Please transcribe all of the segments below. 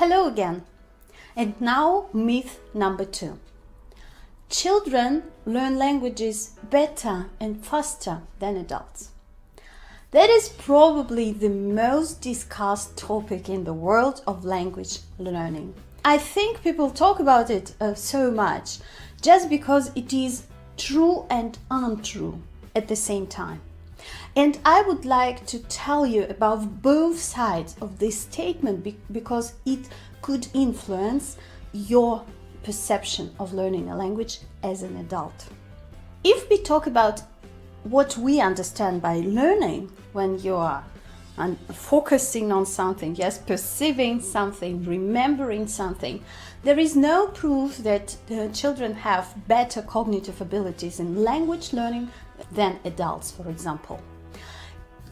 Hello again. And now myth number 2. Children learn languages better and faster than adults. That is probably the most discussed topic in the world of language learning. I think people talk about it so much just because it is true and untrue at the same time. And I would like to tell you about both sides of this statement because it could influence your perception of learning a language as an adult. If we talk about what we understand by learning when you are focusing on something, yes, perceiving something, remembering something, there is no proof that children have better cognitive abilities in language learning than adults, for example.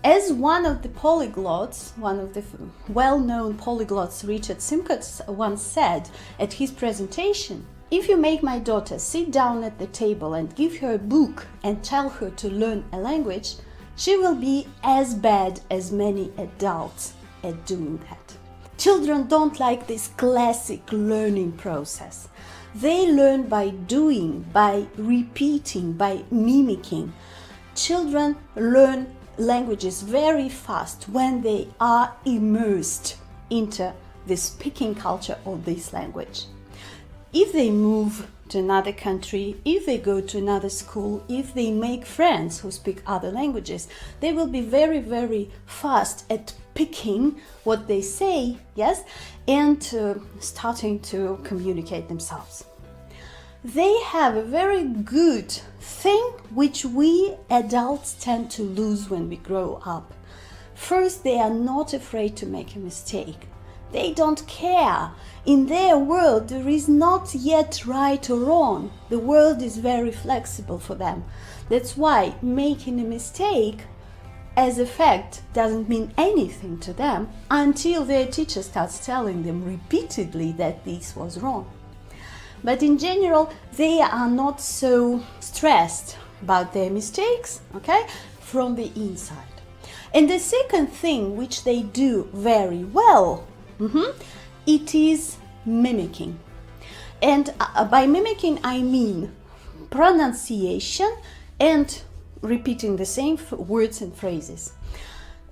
As one of the polyglots, one of the well-known polyglots, Richard Simkes, once said at his presentation, if you make my daughter sit down at the table and give her a book and tell her to learn a language, she will be as bad as many adults at doing that. Children don't like this classic learning process. They learn by doing, by repeating, by mimicking. Children learn languages very fast when they are immersed into the speaking culture of this language. If they move to another country, if they go to another school, if they make friends who speak other languages, they will be very, very fast at picking what they say, yes, and starting to communicate themselves. They have a very good thing which we adults tend to lose when we grow up. First, they are not afraid to make a mistake. They don't care. In their world, there is not yet right or wrong. The world is very flexible for them. That's why making a mistake as a fact doesn't mean anything to them until their teacher starts telling them repeatedly that this was wrong. But in general, they are not so stressed about their mistakes, okay, from the inside. And the second thing which they do very well, it is mimicking. And by mimicking, I mean pronunciation and repeating the same words and phrases.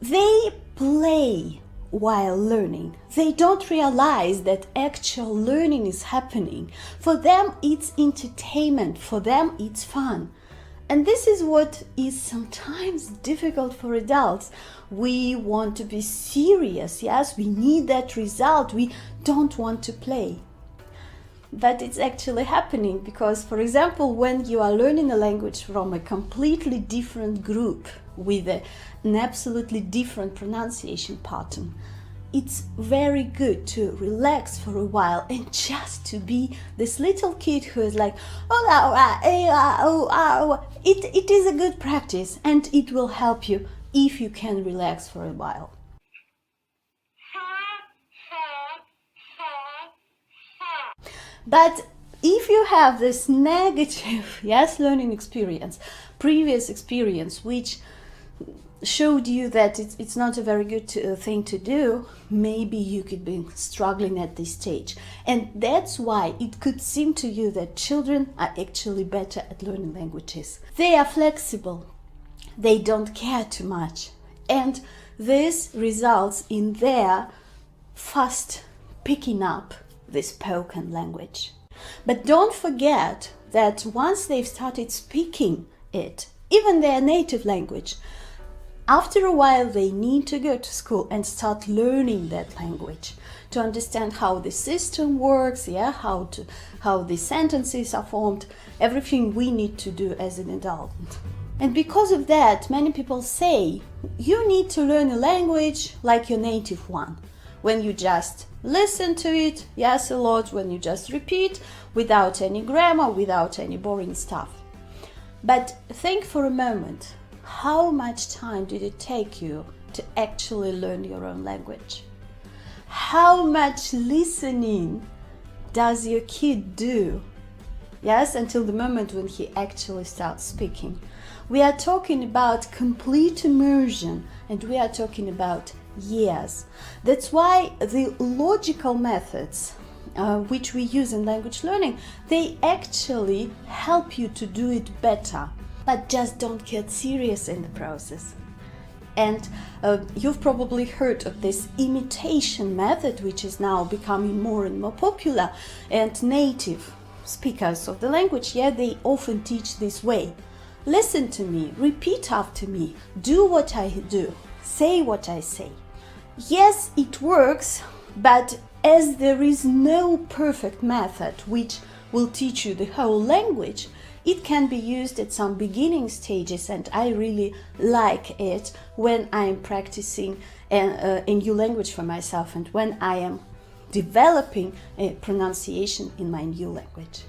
They play while learning. They don't realize that actual learning is happening. For them, it's entertainment. For them, it's fun. And this is what is sometimes difficult for adults. We want to be serious, yes, we need that result, we don't want to play. But it's actually happening because, for example, when you are learning a language from a completely different group with an absolutely different pronunciation pattern, it's very good to relax for a while and just to be this little kid who is like, it is a good practice and it will help you if you can relax for a while. But if you have this negative, yes, learning experience, previous experience, which showed you that it's not a very good thing to do, maybe you could be struggling at this stage. And that's why it could seem to you that children are actually better at learning languages. They are flexible. They don't care too much. And this results in their fast picking up the spoken language. But don't forget that once they've started speaking it, even their native language, after a while they need to go to school and start learning that language to understand how the system works, yeah, how the sentences are formed, everything we need to do as an adult. And because of that, many people say you need to learn a language like your native one, when you just listen to it, yes, a lot, when you just repeat without any grammar, without any boring stuff. But think for a moment, how much time did it take you to actually learn your own language? How much listening does your kid do? Yes, until the moment when he actually starts speaking. We are talking about complete immersion and we are talking about years. That's why the logical methods which we use in language learning, they actually help you to do it better, but just don't get serious in the process. And you've probably heard of this imitation method, which is now becoming more and more popular, and native speakers of the language, they often teach this way. Listen to me, repeat after me, do what I do, say what I say. Yes, it works, but as there is no perfect method which will teach you the whole language, it can be used at some beginning stages, and I really like it when I am practicing a new language for myself and when I am developing a pronunciation in my new language.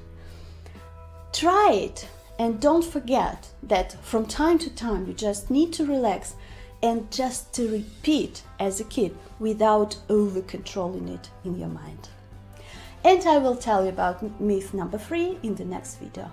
Try it, and don't forget that from time to time you just need to relax and just to repeat as a kid without over-controlling it in your mind. And I will tell you about myth number 3 in the next video.